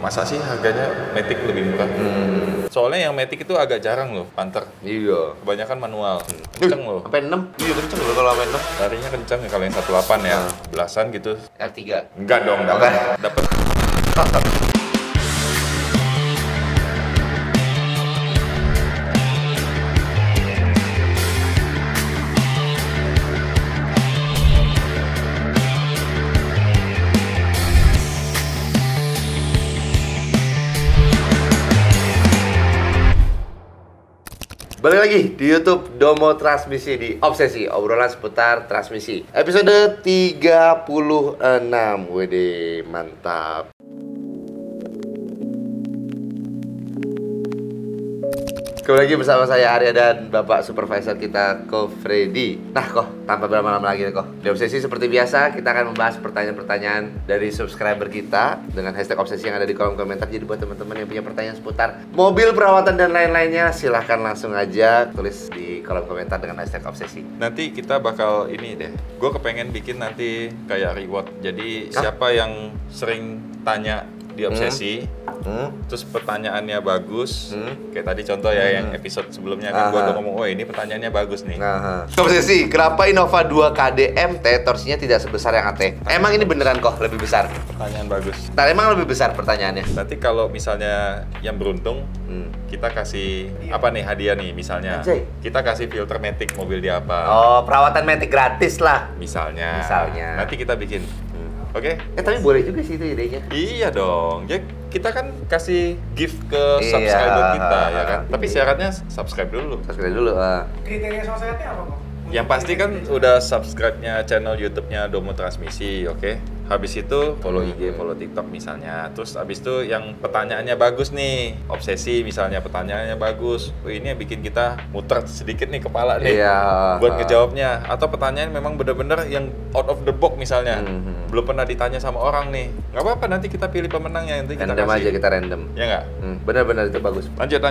Masa sih harganya Matic lebih murah? Soalnya yang Matic itu agak jarang loh, Panther. Iya. Kebanyakan manual. Kenceng loh. Sampai 6. Iya kenceng loh kalau sampai 6. Larinya kenceng ya kalau yang 18 ya. Belasan gitu. R3. Enggak dong, dapat. Balik lagi di YouTube Domo Transmisi di Obsesi, obrolan seputar transmisi. Episode 36. Wede, mantap. Kembali lagi bersama saya Arya dan Bapak Supervisor kita Ko Freddy. Nah Ko, tanpa berlama-lama lagi Ko, di Obsesi seperti biasa kita akan membahas pertanyaan-pertanyaan dari subscriber kita dengan hashtag Obsesi yang ada di kolom komentar. Jadi buat teman-teman yang punya pertanyaan seputar mobil, perawatan dan lain-lainnya, silahkan langsung aja tulis di kolom komentar dengan hashtag Obsesi. Nanti kita bakal ini deh, gue kepengen bikin nanti kayak reward. Jadi siapa yang sering tanya di Obsesi, terus pertanyaannya bagus, kayak tadi contoh ya yang episode sebelumnya kan gue udah ngomong, oh ini pertanyaannya bagus nih. Obsesi, kenapa Innova 2 KDMT torsinya tidak sebesar yang AT? Emang ini beneran kok lebih besar? Pertanyaan bagus. Nah, emang lebih besar pertanyaannya? Nanti kalau misalnya yang beruntung, kita kasih apa nih hadiah nih misalnya. Anjay. Kita kasih filter Matic mobil dia apa? Oh, perawatan Matic gratis lah. Misalnya. Nanti kita bikin. Oke? Tapi boleh juga sih itu idenya. Iya dong. Ya kita kan kasih gift ke subscriber kita ya kan. Tapi syaratnya subscribe dulu. Subscribe dulu. Kriteria sama syaratnya apa kok? Yang pasti kan udah subscribe-nya channel YouTube-nya Domo Transmisi, oke? Habis itu follow IG, follow TikTok misalnya. Terus habis itu yang pertanyaannya bagus nih, Obsesi misalnya pertanyaannya bagus. Oh, ini yang bikin kita muter sedikit nih kepala nih buat ngejawabnya. Atau pertanyaan memang bener-bener yang out of the box misalnya. Belum pernah ditanya sama orang nih. Nggak apa-apa, nanti kita pilih pemenangnya, nanti kita random kasih. aja, kita random. Ya nggak? Bener-bener itu bagus. Lanjut.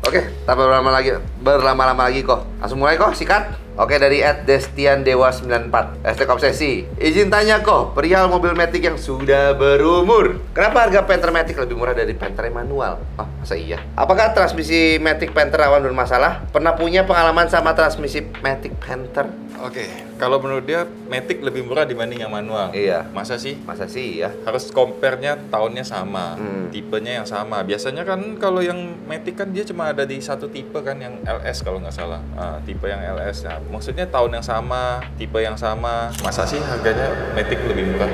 Oke, tanpa berlama-lama lagi kok. Langsung mulai kok, sikat. Oke, dari @destiandewa94 hashtag Obsesi. Izin tanya kok, perihal mobil Matic yang sudah berumur, kenapa harga Panther Matic lebih murah dari Panther manual? Oh, masa iya? Apakah transmisi Matic Panther rawan bermasalah? Pernah punya pengalaman sama transmisi Matic Panther? Oke, kalau menurut dia Matic lebih murah dibanding yang manual. Iya. Masa sih? Masa sih ya? Harus compare-nya tahunnya sama, tipenya yang sama. Biasanya kan kalau yang Matic kan dia cuma ada di satu tipe kan, yang LS kalau nggak salah. Tipe yang LS. Nah, maksudnya tahun yang sama, tipe yang sama. Masa sih harganya Matic lebih murah?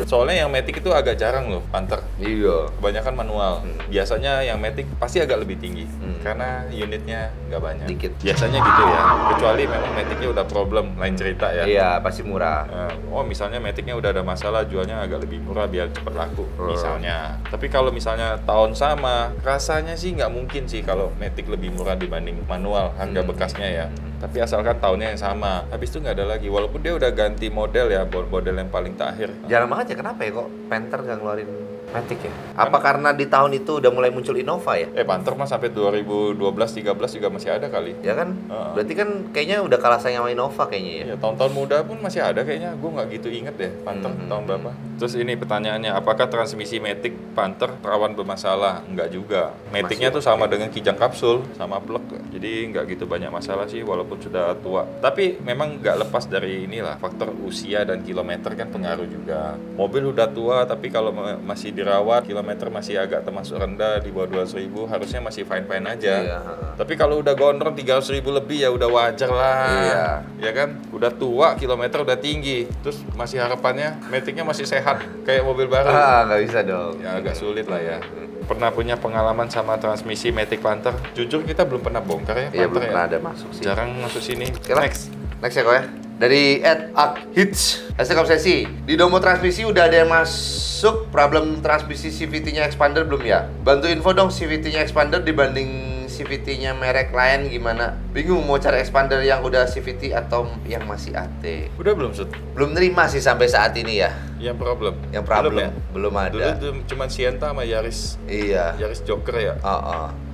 Soalnya yang Matic itu agak jarang loh, Panther. Iya. Kebanyakan manual. Biasanya yang Matic pasti agak lebih tinggi karena unitnya nggak banyak. Dikit. Biasanya gitu ya. Kecuali memang Maticnya udah problem, lain cerita ya. Iya, pasti murah. Oh, misalnya Maticnya udah ada masalah, jualnya agak lebih murah biar cepet laku, misalnya. Tapi kalau misalnya tahun sama, rasanya sih nggak mungkin sih kalau Matic lebih murah dibanding manual, harga bekasnya ya. Tapi asalkan tahunnya yang sama, habis itu nggak ada lagi. Walaupun dia udah ganti model ya, model yang paling terakhir. Jarang banget ya, kenapa ya kok Panther nggak ngeluarin Matic ya? Apa karena di tahun itu udah mulai muncul Innova ya? Panther mah sampai 2012-13 juga masih ada kali. Ya kan? Berarti kan kayaknya udah kalah saing sama Innova kayaknya ya? Iya, tahun-tahun muda pun masih ada kayaknya. Gue nggak gitu inget deh Panther tahun berapa. Terus ini pertanyaannya, apakah transmisi Matic Panther rawan bermasalah? Enggak juga. Maticnya tuh sama dengan kijang kapsul, sama plug. Jadi nggak gitu banyak masalah sih walaupun sudah tua. Tapi memang nggak lepas dari inilah, faktor usia dan kilometer kan pengaruh juga. Mobil udah tua tapi kalau masih dirawat, kilometer masih agak termasuk rendah di bawah 200.000, harusnya masih fine-fine aja. Iya. Tapi kalau udah gondrong 300.000 lebih ya udah wajar lah. Iya. Ya kan? Udah tua, kilometer udah tinggi. Terus masih harapannya Maticnya masih sehat kayak mobil baru. Nggak bisa dong. Ya agak sulit lah ya. Pernah punya pengalaman sama transmisi Matic Panther? Jujur kita belum pernah bongkar ya. Iya, belum Panther pernah ada masuk sih. Jarang masuk sini. Oke lah. Next ya kok ya. Dari @akhits hashtag Obsesi. Di Domo Transmisi udah ada yang masuk problem transmisi CVT-nya expander belum ya? Bantu info dong CVT-nya expander dibanding CVT-nya merek lain gimana? Bingung mau cari expander yang udah CVT atau yang masih AT. Udah belum, Sud? Belum nerima sih sampai saat ini ya. Yang problem? Yang problem Belum belum ya? ada. Dulu cuma Sienta sama Yaris. Iya. Yaris Joker ya?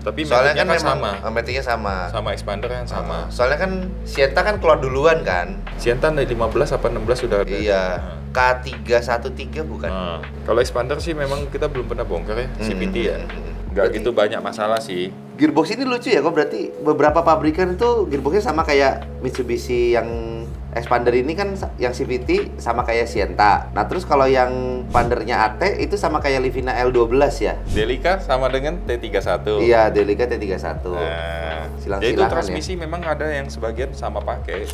Tapi soalnya kan Maticnya memang Maticnya sama. sama expander yang sama. Soalnya kan Sienta kan keluar duluan kan. Sienta dari 15 apa 16 sudah ada. Iya. K313 bukan? Nah, kalau expander sih memang kita belum pernah bongkar ya, CVT ya. Nggak Berarti- gitu banyak masalah sih. Gearbox ini lucu ya kok, berarti beberapa pabrikan itu gearboxnya sama kayak Mitsubishi yang expander ini kan yang CVT sama kayak Sienta. Nah terus kalau yang expandernya AT itu sama kayak Livina L12 ya? Delica sama dengan T31. Iya, Delica T31. Nah, Silang-silangan ya itu ya? transmisi memang ada yang sebagian sama pakai.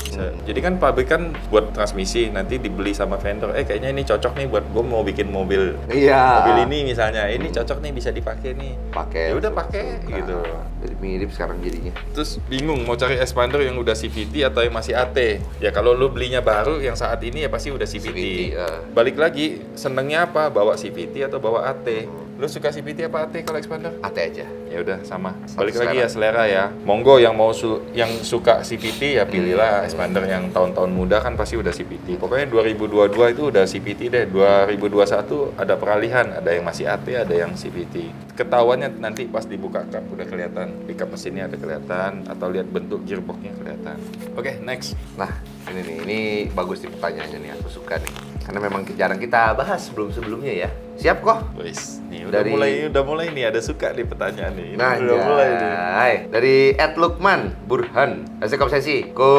Jadi kan pabrikan buat transmisi nanti dibeli sama vendor. Kayaknya ini cocok nih buat gue mau bikin mobil. Iya. Mobil ini misalnya, ini cocok nih bisa dipakai nih. Pakai. Ya udah pakai Nah, gitu. Jadi mirip sekarang jadinya. Terus bingung mau cari expander yang udah CVT atau yang masih AT. Ya kalau lu belinya baru yang saat ini ya pasti udah CVT. Balik lagi, senengnya apa? Bawa CVT atau bawa AT? Lu suka CVT apa AT kalau expander? AT aja. Ya udah sama. Satu Balik lagi ya selera ya. Monggo yang mau yang suka CVT ya pilihlah expander yang tahun-tahun muda kan pasti udah CVT. Pokoknya 2022 itu udah CVT deh. 2021 ada peralihan, ada yang masih AT, ada yang CVT. Ketahuannya nanti pas dibuka kap udah kelihatan. Pickup mesinnya ada kelihatan atau lihat bentuk gearboxnya kelihatan. Oke, next. Nah, ini bagus nih pertanyaannya nih, aku suka nih. Karena memang jarang kita bahas sebelum-sebelumnya ya. Siap kok? Wis, nih Dari- udah mulai nih ada suka nih pertanyaan nih. Ini Nah, udah mulai nih. Jai. Dari Lukman Burhan, Hashtag Obsesi. Ko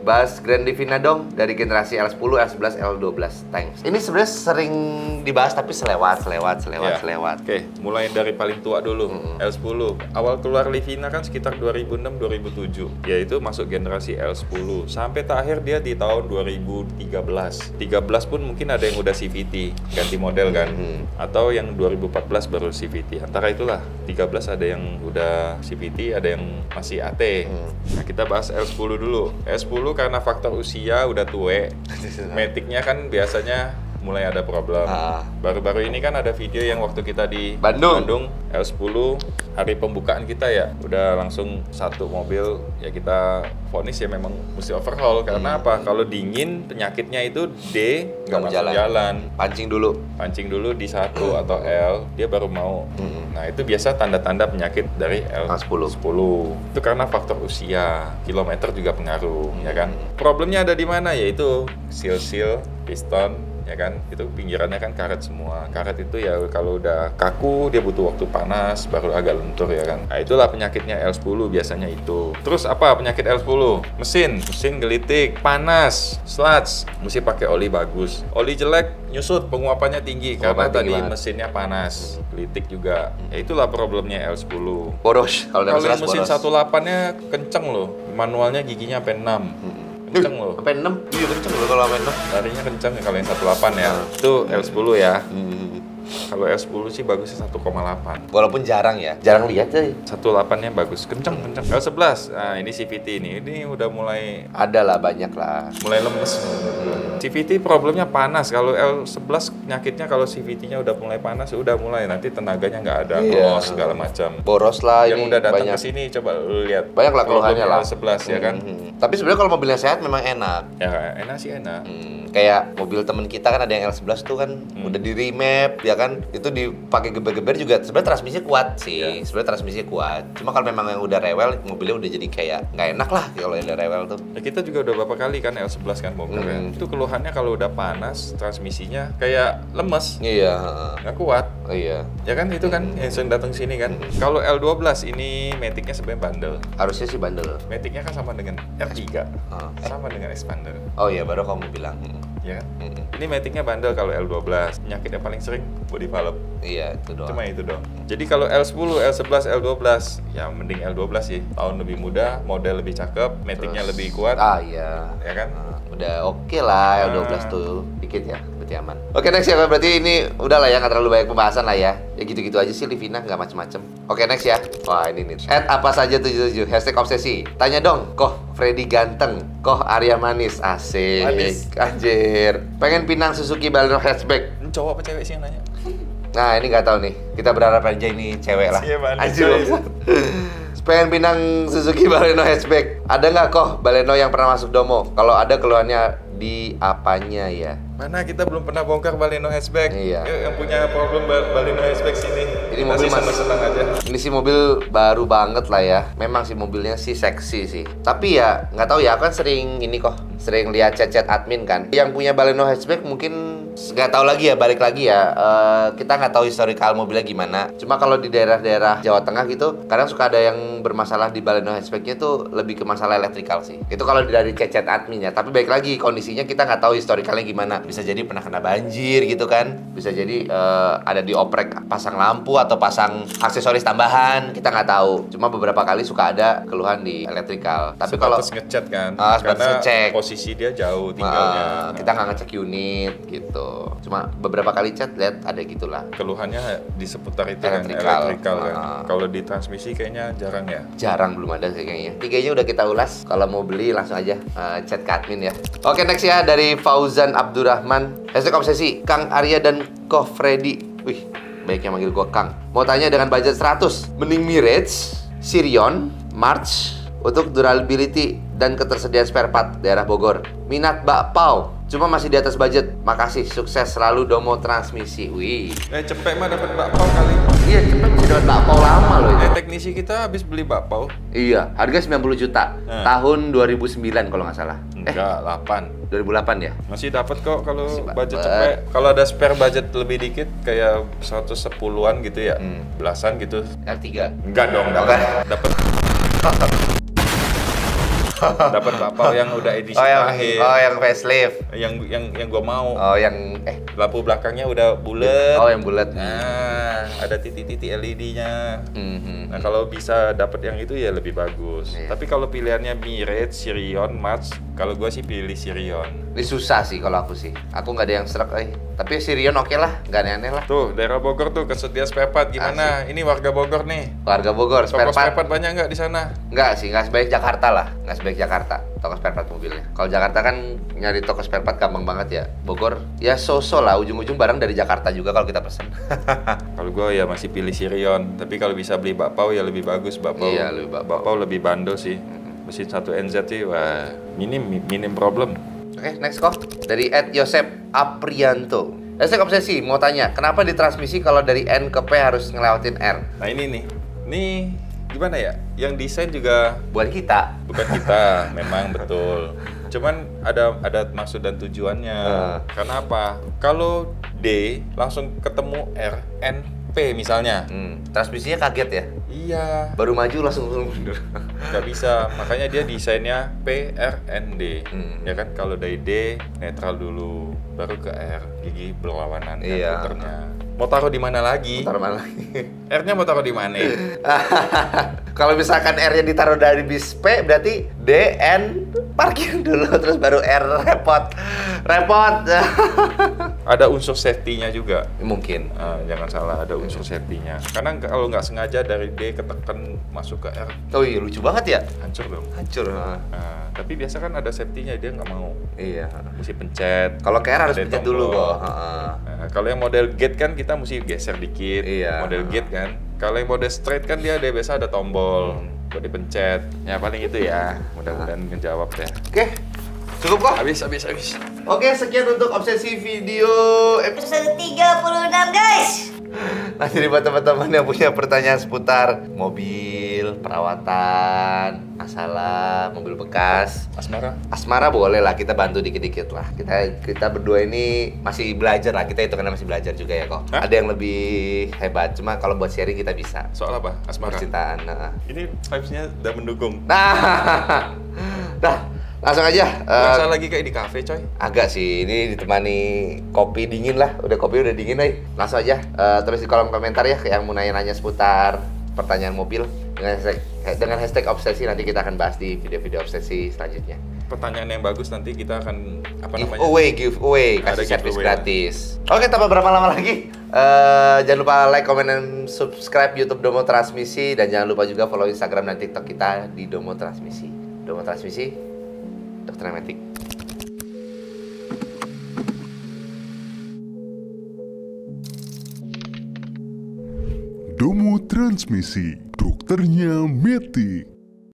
bahas Grand Livina dong dari generasi L10, L11, L12. Thanks. Ini sebenarnya sering dibahas tapi selewat. Ya. Oke, mulai dari paling tua dulu, L10. Awal keluar Livina kan sekitar 2006-2007. Yaitu masuk generasi L10. Sampai terakhir dia di tahun 2013. 13 pun mungkin ada yang udah CVT, ganti model kan. Atau yang 2014 baru CVT. Antara itulah, 13 ada yang udah CVT, ada yang masih AT. Nah, kita bahas L10 dulu. L10 karena faktor usia udah tua. Matic-nya kan biasanya mulai ada problem. Ah. Baru-baru ini kan ada video yang waktu kita di Bandung. L10 hari pembukaan kita ya udah langsung satu mobil ya kita vonis ya memang mesti overhaul karena apa? Kalau dingin penyakitnya itu D nggak mau masuk jalan. Pancing dulu. Di 1 atau L dia baru mau. Nah itu biasa tanda-tanda penyakit dari L10. Itu karena faktor usia, kilometer juga pengaruh ya kan. Problemnya ada di mana? Yaitu seal piston ya kan, itu pinggirannya kan karet semua. Karet itu ya kalau udah kaku dia butuh waktu panas baru agak lentur ya kan. Nah itulah penyakitnya L10 biasanya itu. Terus apa penyakit L10? Mesin gelitik, panas, sludge, mesti pakai oli bagus. Oli jelek nyusut, penguapannya tinggi karena Penguapan tadi tinggi banget. mesinnya panas, gelitik juga. Ya itulah problemnya L10. Boros. Kalau Kalau mesin mesin boros. 18-nya kenceng loh, manualnya giginya sampai 6. Kenceng loh. Sampai 6? Iya kenceng loh kalau sampai 6. Larinya kencang ya kalau yang 18 ya. Itu L10 ya. Kalau L10 sih bagusnya 1,8. Walaupun jarang ya. Jarang lihat ya. 18-nya bagus, kencang. L11, nah ini CVT ini udah mulai Ada lah, banyak lah. lemes. CVT problemnya panas. Kalau L11 penyakitnya kalau CVT-nya udah mulai panas, udah mulai nanti tenaganya nggak ada, Iya. los segala macam. Boros lah Yang ini. udah datang banyak. ke sini coba lu lihat. Banyak lah keluhannya Problemnya lah. L11 ya kan. Tapi sebenarnya kalau mobilnya sehat memang enak. Ya enak sih enak. Kayak mobil temen kita kan ada yang L11 tuh kan udah di remap ya kan, itu dipakai geber-geber juga sebenarnya transmisinya kuat sih. Sebenarnya transmisinya kuat. Cuma kalau memang yang udah rewel, mobilnya udah jadi kayak nggak enak lah kalau yang udah rewel tuh. Ya kita juga udah beberapa kali kan L11 kan bongkar ya. Itu keluhannya kalau udah panas transmisinya kayak lemes, Iya, nggak kuat. iya. Ya kan itu kan yang sering datang sini kan. Kalau L12 ini matic-nya sebenarnya bandel. Harusnya sih bandel. Matic-nya kan sama dengan R3. Sama dengan expander. Oh iya, baru kamu bilang. Ya kan? Ini matic-nya bandel kalau L12. Penyakit yang paling sering body valve. Iya, itu doang. Cuma itu dong. Jadi kalau L10, L11, L12, ya mending L12 sih. Tahun lebih muda, model lebih cakep, matic-nya lebih kuat. Iya. Ya kan? Udah oke lah L12 tuh. Dikit ya, berarti aman. Oke, next ya. Berarti ini udah lah ya, nggak terlalu banyak pembahasan lah ya. Ya gitu-gitu aja sih Livina, nggak macem-macem. Oke, next ya. Wah, ini nih. Apa saja 77, hashtag obsesi. Tanya dong, Koh Freddy ganteng, Koh Arya manis. Asik. Manis. Anjir. Pengen pinang Suzuki Baleno hatchback. Ini cowok apa cewek sih yang nanya? Nah, ini nggak tahu nih. Kita berharap aja ini cewek lah. Iya, manis, Anjir. manis. Pengen pinang Suzuki Baleno hatchback. Ada nggak Koh Baleno yang pernah masuk Domo? Kalau ada keluhannya di apanya ya? Mana kita belum pernah bongkar Baleno hatchback. Iya. Yuk, yang punya problem Baleno hatchback sini. Ini Ini Kita mobil sih seneng-seneng aja. Ini sih mobil baru banget lah ya. Memang sih mobilnya sih seksi sih. Tapi ya nggak tahu ya, aku kan sering ini kok, sering lihat chat-chat admin kan. Yang punya Baleno hatchback mungkin nggak tahu lagi ya, balik lagi ya. Kita nggak tahu historical mobilnya gimana. Cuma kalau di daerah-daerah Jawa Tengah gitu, kadang suka ada yang bermasalah di Baleno hatchbacknya tuh lebih ke masalah elektrikal sih. Itu kalau dari chat-chat admin ya. Tapi balik lagi kondisinya kita nggak tahu historicalnya gimana. Bisa jadi pernah kena banjir gitu kan. Bisa jadi ada dioprek pasang lampu atau pasang aksesoris tambahan, kita nggak tahu. Cuma beberapa kali suka ada keluhan di elektrikal. Tapi kalau Sebatas ngechat kan, sebatas karena ngecek. posisi dia jauh tinggalnya. kita nggak ngecek unit gitu. Cuma beberapa kali chat lihat ada gitulah. Keluhannya di seputar itu Elektrikal. kan, elektrikal kan. Kalau di transmisi kayaknya jarang ya. Jarang, belum ada sih kayaknya. Tiganya udah kita ulas. Kalau mau beli langsung aja chat ke admin ya. Oke, next ya dari Fauzan Abdurrahman. Hashtag obsesi Kang Arya dan Ko Freddy. Wih, baik yang manggil gua Kang. Mau tanya dengan budget 100, mending Mirage, Sirion, March untuk durability dan ketersediaan spare part daerah Bogor. Minat bakpao, cuma masih di atas budget. Makasih, sukses selalu Domo Transmisi. Wih. Cepet mah dapat bakpao kali. Iya, cepet bisa dapat bakpao lama loh ini. Teknisi kita habis beli bakpao. Iya, harga 90 juta. Tahun 2009 kalau nggak salah. Enggak, 8. 2008 ya? Masih dapat kok kalau Masih budget dapet. cepet. Kalau ada spare budget lebih dikit kayak 110-an gitu ya. Belasan gitu. R3. Enggak dong, Oke. dapat dapat bakpao yang udah edisi terakhir. yang facelift. Yang gua mau. Oh, yang Lampu belakangnya udah bulat. oh, yang bulat. Nah, ada titik-titik LED-nya. Mhm. Nah, kalau bisa dapat yang itu ya lebih bagus. Iya. Tapi kalau pilihannya Mirage, Sirion, March, kalau gua sih pilih Sirion. Ini susah sih kalau aku sih. Aku nggak ada yang serak, tapi Sirion oke lah, nggak aneh-aneh lah. Tuh, daerah Bogor tuh kesedia spare part gimana? Ini warga Bogor nih. Warga Bogor, Toko spare spare part. part banyak nggak di sana? Nggak sih, nggak sebaik Jakarta lah. Nggak sebaik Jakarta, toko spare part mobilnya. Kalau Jakarta kan nyari toko spare part gampang banget ya. Bogor, ya so-so lah. Ujung-ujung barang dari Jakarta juga kalau kita pesen. Kalau gua ya masih pilih Sirion. Tapi kalau bisa beli bakpao ya lebih bagus bakpao. Iya, lebih bakpao. Bakpao lebih bandel sih. Mesin 1 NZ sih, wah minim problem. Oke, next kok. Dari @Yosep Aprianto. Hashtag obsesi, mau tanya, kenapa di transmisi kalau dari N ke P harus ngelewatin R? Nah ini nih, gimana ya? Yang desain juga Buat kita. bukan kita, memang betul. Cuman ada maksud dan tujuannya. Karena apa? Kalau D langsung ketemu R, N, P misalnya. Transmisinya kaget ya? Iya, Baru maju langsung mundur. nggak bisa. Makanya dia desainnya P, R, N, D. Ya kan? Kalau dari D netral dulu, baru ke R, gigi berlawanan kan Iya. puternya. Mau taruh di mana lagi? Taruh mana lagi? R-nya mau taruh di mana? Kalau misalkan R-nya ditaruh dari bis P, berarti D, N, parkir dulu, terus baru R, repot. Ada unsur safety-nya juga. Mungkin. Jangan salah, ada unsur safety-nya. Karena kalau nggak sengaja dari D ketekan masuk ke R, Oh iya, lucu banget ya? hancur dong. Hancur. Tapi biasa kan ada safety-nya, dia nggak mau. Iya. Mesti pencet. Kalau ke R harus Ada pencet dulu tombol. kok. Kalau yang model gate kan kita mesti geser dikit. Iya. Model gate kan. Kalau yang model straight kan dia ada biasa ada tombol buat dipencet. Ya paling itu ya. Mudah-mudahan menjawab ya. Oke, cukup kok? Habis. Oke, sekian untuk obsesi video Episode 36 guys. Nah, jadi buat teman-teman yang punya pertanyaan seputar mobil, perawatan, masalah mobil bekas, asmara boleh lah, kita bantu dikit-dikit lah. Kita berdua ini masih belajar lah, kita hitungannya masih belajar juga ya kok. Hah? Ada yang lebih hebat, cuma kalau buat sharing kita bisa. Soal apa? Asmara. Percintaan. Ini vibes-nya udah mendukung. Nah, langsung aja. Berasa lagi kayak di cafe, coy. Agak sih, ini ditemani kopi dingin lah. Kopi udah dingin, nih. Langsung aja tulis di kolom komentar ya yang mau nanya-nanya seputar pertanyaan mobil dengan hashtag obsesi. Nanti kita akan bahas di video-video obsesi selanjutnya. Pertanyaan yang bagus nanti kita akan Giveaway, Ada kasih servis giveaway. gratis. Oke, tanpa berapa lama lagi. Jangan lupa like, comment, dan subscribe YouTube Domo Transmisi, dan jangan lupa juga follow Instagram dan TikTok kita di Domo Transmisi. Domo Transmisi, Dokter Metik. Domo Transmisi, dokternya Metik.